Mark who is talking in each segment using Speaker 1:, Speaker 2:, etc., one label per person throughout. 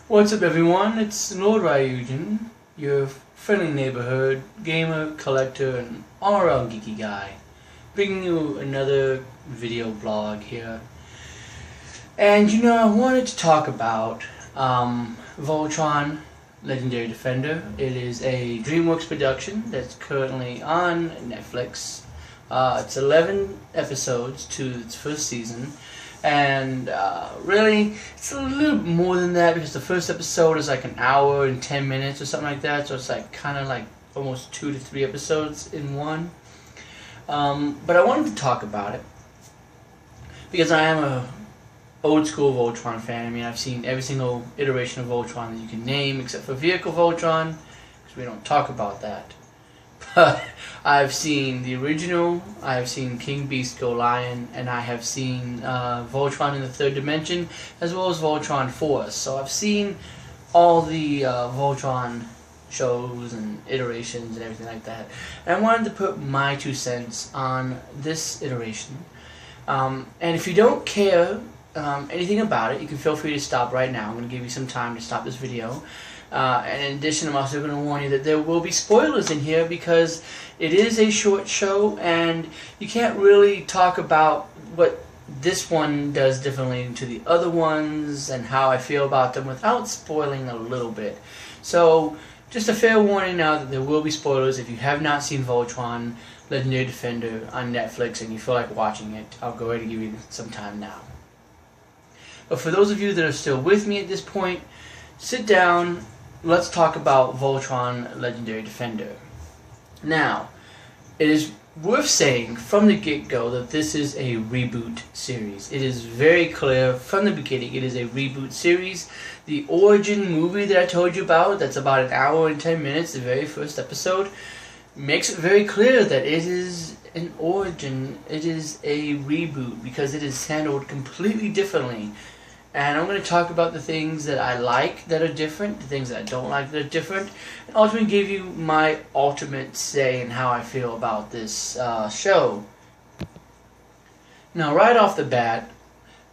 Speaker 1: What's up everyone, it's LordRyuujin, your friendly neighborhood gamer, collector, and all-around geeky guy, bringing you another video blog here. And I wanted to talk about Voltron, Legendary Defender. It is a DreamWorks production that's currently on Netflix. It's 11 episodes to its first season. And really, it's a little more than that because the first episode is like an hour and 10 minutes or something like that. So it's like kind of like almost 2 to 3 episodes in one. But I wanted to talk about it because I am a old school Voltron fan. I mean, I've seen every single iteration of Voltron that you can name except for Vehicle Voltron, because we don't talk about that. But I've seen the original, I have seen King Beast Go Lion, and I have seen Voltron in the Third Dimension, as well as Voltron Force. So I've seen all the Voltron shows and iterations and everything like that. And I wanted to put my 2 cents on this iteration. And if you don't care anything about it, you can feel free to stop right now. I'm going to give you some time to stop this video. And in addition, I'm also going to warn you that there will be spoilers in here because it is a short show and you can't really talk about what this one does differently to the other ones and how I feel about them without spoiling a little bit. So, just a fair warning now that there will be spoilers. If you have not seen Voltron Legendary Defender on Netflix and you feel like watching it, I'll go ahead and give you some time now. But for those of you that are still with me at this point, sit down. Let's talk about Voltron Legendary Defender. Now, it is worth saying from the get-go that this is a reboot series. It is very clear from the beginning it is a reboot series. The origin movie that I told you about, that's about an hour and 10 minutes, the very first episode, makes it very clear that it is an origin, it is a reboot, because it is handled completely differently. And I'm going to talk about the things that I like that are different, the things that I don't like that are different, and ultimately give you my ultimate say in how I feel about this show. Now, right off the bat,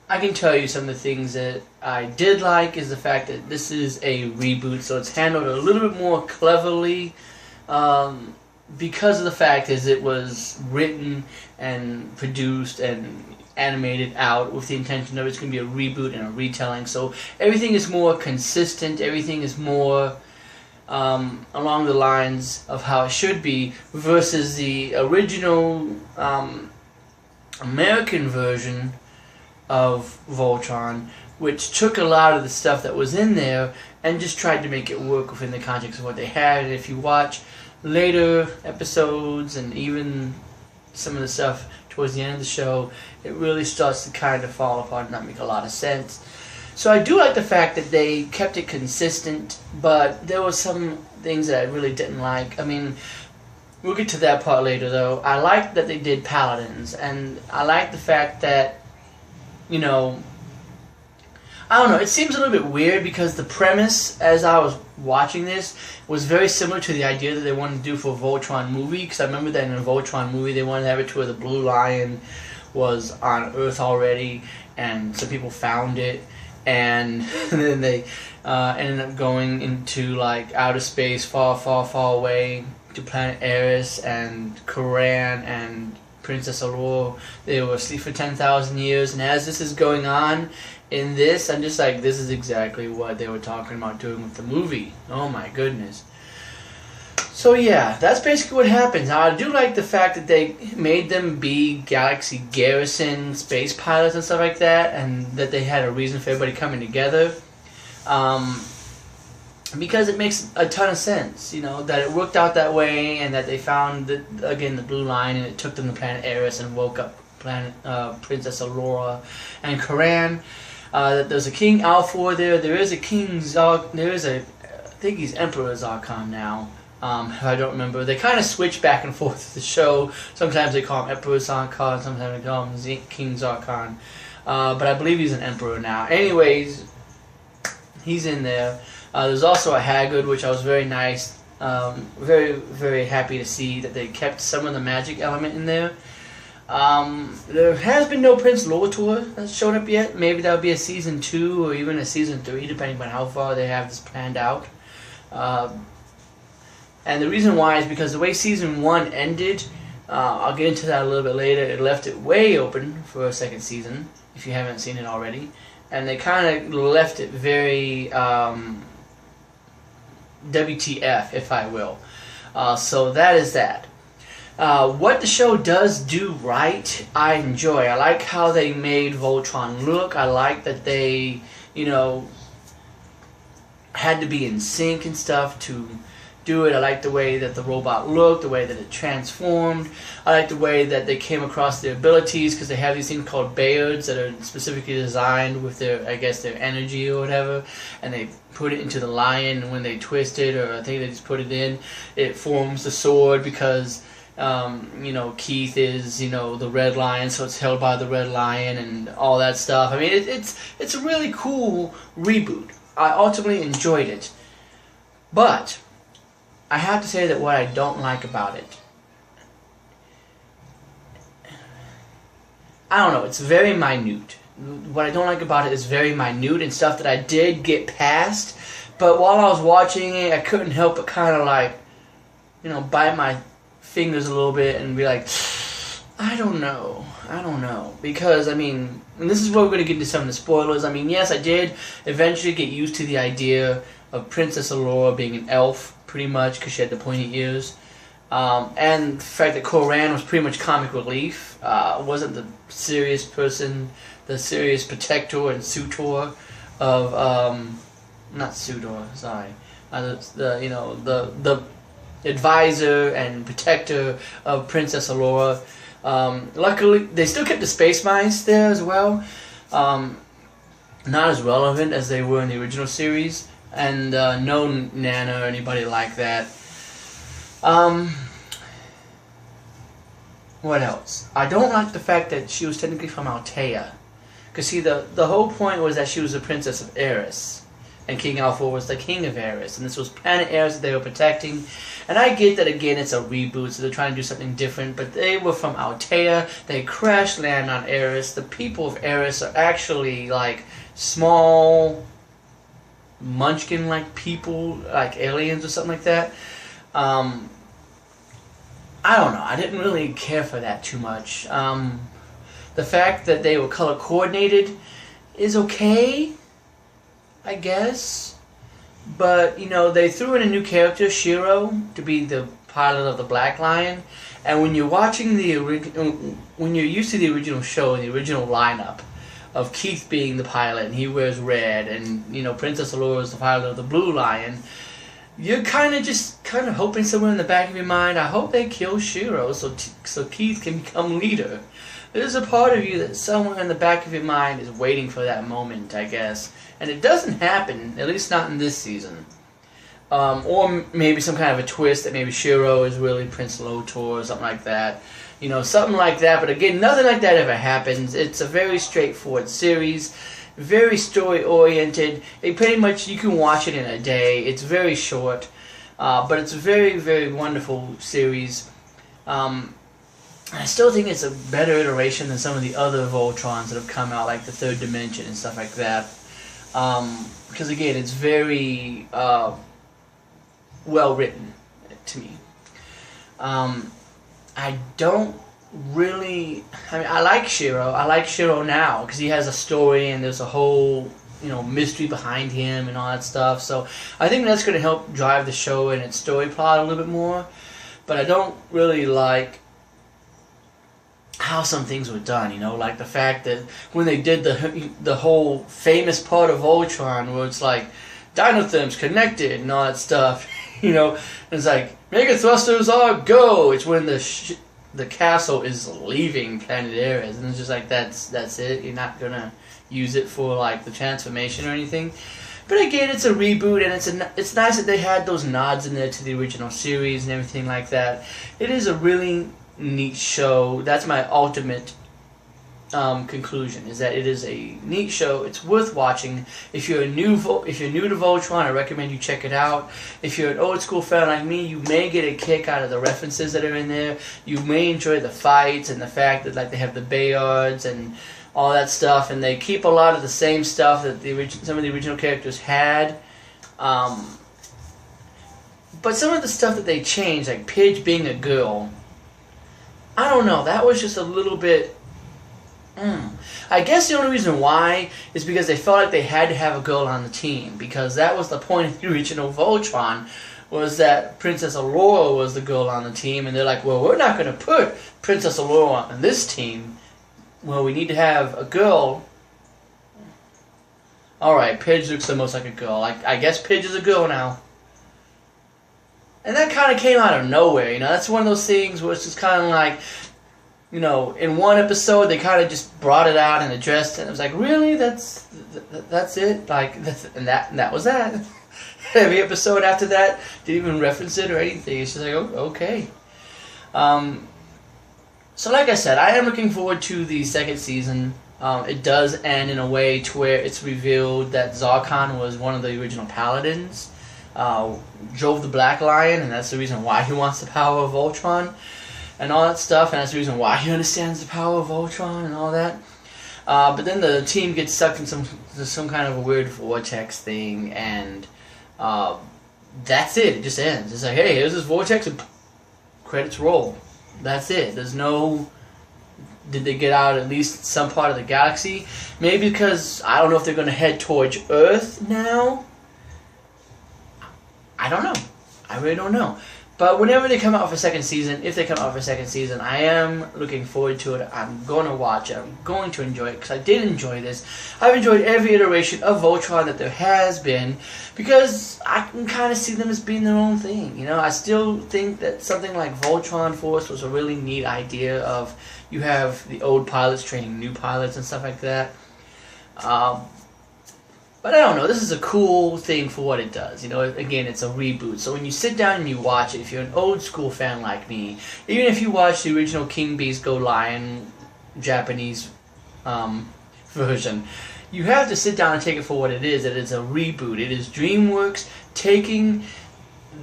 Speaker 1: I can tell you some of the things that I did like is the fact that this is a reboot, so it's handled a little bit more cleverly because of the fact is it was written and produced and animated out with the intention of it's going to be a reboot and a retelling, so everything is more consistent, everything is more along the lines of how it should be, versus the original American version of Voltron, which took a lot of the stuff that was in there and just tried to make it work within the context of what they had. And if you watch later episodes and even some of the stuff towards the end of the show, it really starts to kind of fall apart and not make a lot of sense. So I do like the fact that they kept it consistent, but there were some things that I really didn't like. I mean, we'll get to that part later though. I like that they did paladins, and I like the fact that, I don't know, it seems a little bit weird because the premise, as I was watching this, was very similar to the idea that they wanted to do for a Voltron movie, because I remember that in a Voltron movie they wanted to have it to where the Blue Lion was on Earth already, and some people found it, and then they ended up going into like outer space, far, far, far away, to planet Eris, and Koran, and Princess Aurora. They were asleep for 10,000 years, and as this is going on in this, I'm just like, this is exactly what they were talking about doing with the movie. Oh my goodness. So yeah, that's basically what happens. Now I do like the fact that they made them be Galaxy Garrison space pilots and stuff like that, and that they had a reason for everybody coming together. Because it makes a ton of sense, that it worked out that way, and that they found, again, the Blue Line, and it took them to planet Eris and woke up Princess Aurora and Koran. That there's a King Alfor there. There is a King Zark. I think he's Emperor Zarkon now. I don't remember. They kind of switch back and forth with the show. Sometimes they call him Emperor Zarkon. Sometimes they call him King Zarkon. But I believe he's an Emperor now. Anyways, he's in there. There's also a Haggard, which I was very nice. Very, very happy to see that they kept some of the magic element in there. There has been no Prince Voltron that's shown up yet. Maybe that'll be a season 2 or even a season 3, depending on how far they have this planned out. And the reason why is because the way season 1 ended, I'll get into that a little bit later. It left it way open for a second season, if you haven't seen it already. And they kind of left it very WTF, if I will. So that is that. What the show does do right, I enjoy. I like how they made Voltron look. I like that they, you know, had to be in sync and stuff to do it. I like the way that the robot looked, the way that it transformed. I like the way that they came across their abilities, because they have these things called beards that are specifically designed with their, I guess, their energy or whatever, and they put it into the lion, and when they twist it, or I think they just put it in, it forms the sword, because you know, Keith is, you know, the red lion, so it's held by the red lion and all that stuff. I mean, it's a really cool reboot. I ultimately enjoyed it. But I have to say that what I don't like about it, I don't know, it's very minute. What I don't like about it is very minute and stuff that I did get past, but while I was watching it, I couldn't help but kind of like, you know, bite my fingers a little bit and be like, I don't know, because I mean, and this is where we're going to get into some of the spoilers. I mean, yes, I did eventually get used to the idea of Princess Allura being an elf, pretty much, because she had the pointy ears, and the fact that Koran was pretty much comic relief, wasn't the serious person, the serious protector and suitor of, not suitor, sorry, you know, the advisor and protector of Princess Allura. Luckily, they still kept the space mice there as well. Not as relevant as they were in the original series, and no Nana or anybody like that. What else? I don't like the fact that she was technically from Altea. Because see, the whole point was that she was a princess of Eris, and King Alpha was the king of Eris, and this was planet Eris that they were protecting. And I get that, again, it's a reboot, so they're trying to do something different, but they were from Altea. They crash land on Eris. The people of Eris are actually like small munchkin-like people, like aliens or something like that. I don't know. I didn't really care for that too much. The fact that they were color coordinated is okay, I guess. But, you know, they threw in a new character, Shiro, to be the pilot of the Black Lion. And when you're watching when you're used to the original show, the original lineup of Keith being the pilot, and he wears red, and, you know, Princess Allura is the pilot of the Blue Lion, you're kind of hoping somewhere in the back of your mind, I hope they kill Shiro so Keith can become leader. There's a part of you that somewhere in the back of your mind is waiting for that moment, I guess. And it doesn't happen, at least not in this season. Or maybe some kind of a twist that maybe Shiro is really Prince Lotor or something like that. You know, something like that. But again, nothing like that ever happens. It's a very straightforward series. Very story-oriented. It pretty much, you can watch it in a day. It's very short. But it's a very, very wonderful series. I still think it's a better iteration than some of the other Voltrons that have come out, like the Third Dimension and stuff like that. Because again, it's very well written to me. I don't really, I mean, I like Shiro. I like Shiro now because he has a story and there's a whole, you know, mystery behind him and all that stuff. So I think that's going to help drive the show and its story plot a little bit more. But I don't really like how some things were done, you know, like the fact that when they did the whole famous part of Voltron where it's like Dinotherms connected and all that stuff, you know, and it's like Mega Thrusters are go. It's when the castle is leaving planet Eris, and it's just like that's it. You're not gonna use it for like the transformation or anything. But again, it's a reboot, and it's nice that they had those nods in there to the original series and everything like that. It is a really neat show. That's my ultimate conclusion is that it is a neat show. It's worth watching. If you're new to Voltron, I recommend you check it out. If you're an old school fan like me, you may get a kick out of the references that are in there. You may enjoy the fights and the fact that they have the Bayards and all that stuff, and they keep a lot of the same stuff that some of the original characters had. But some of the stuff that they changed, like Pidge being a girl, I don't know. That was just a little bit. I guess the only reason why is because they felt like they had to have a girl on the team, because that was the point of the original Voltron, was that Princess Allura was the girl on the team, and they're like, well, we're not going to put Princess Allura on this team. Well, we need to have a girl. Alright, Pidge looks the most like a girl. I guess Pidge is a girl now. And that kind of came out of nowhere, you know. That's one of those things where it's just kind of like, you know, in one episode they kind of just brought it out and addressed it. And it was like, really? That's it? Like, and that was that. Every episode after that didn't even reference it or anything. It's just like, oh, okay. So like I said, I am looking forward to the second season. It does end in a way to where it's revealed that Zarkon was one of the original paladins. Drove the Black Lion, and that's the reason why he wants the power of Voltron and all that stuff, and that's the reason why he understands the power of Voltron and all that. But then the team gets sucked in some kind of a weird vortex thing, and that's it. It just ends. It's like, hey, here's this vortex, and credits roll. That's it. There's no... Did they get out at least some part of the galaxy? Maybe because, I don't know if they're going to head towards Earth now. I don't know. I really don't know. But whenever they come out for a second season, if they come out for a second season, I am looking forward to it. I'm going to watch it. I'm going to enjoy it because I did enjoy this. I've enjoyed every iteration of Voltron that there has been because I can kind of see them as being their own thing. You know, I still think that something like Voltron Force was a really neat idea of you have the old pilots training new pilots and stuff like that. But I don't know, this is a cool thing for what it does. You know, again, it's a reboot. So when you sit down and you watch it, if you're an old school fan like me, even if you watch the original King Beast Go Lion Japanese version, you have to sit down and take it for what it is. That it's a reboot. It is DreamWorks taking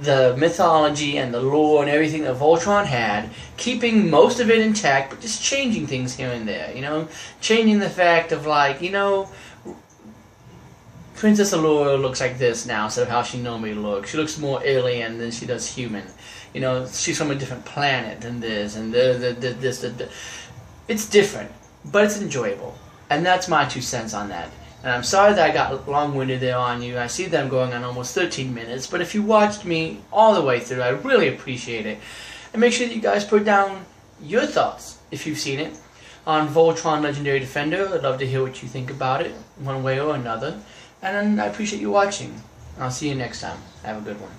Speaker 1: the mythology and the lore and everything that Voltron had, keeping most of it intact, but just changing things here and there. You know, changing the fact of, like, you know, Princess Allura looks like this now instead of how she normally looks. She looks more alien than she does human. You know, she's from a different planet than this, and this. It's different, but it's enjoyable. And that's my 2 cents on that. And I'm sorry that I got long-winded there on you. I see that I'm going on almost 13 minutes, but if you watched me all the way through, I really appreciate it. And make sure that you guys put down your thoughts, if you've seen it, on Voltron Legendary Defender. I'd love to hear what you think about it, one way or another. And I appreciate you watching. I'll see you next time. Have a good one.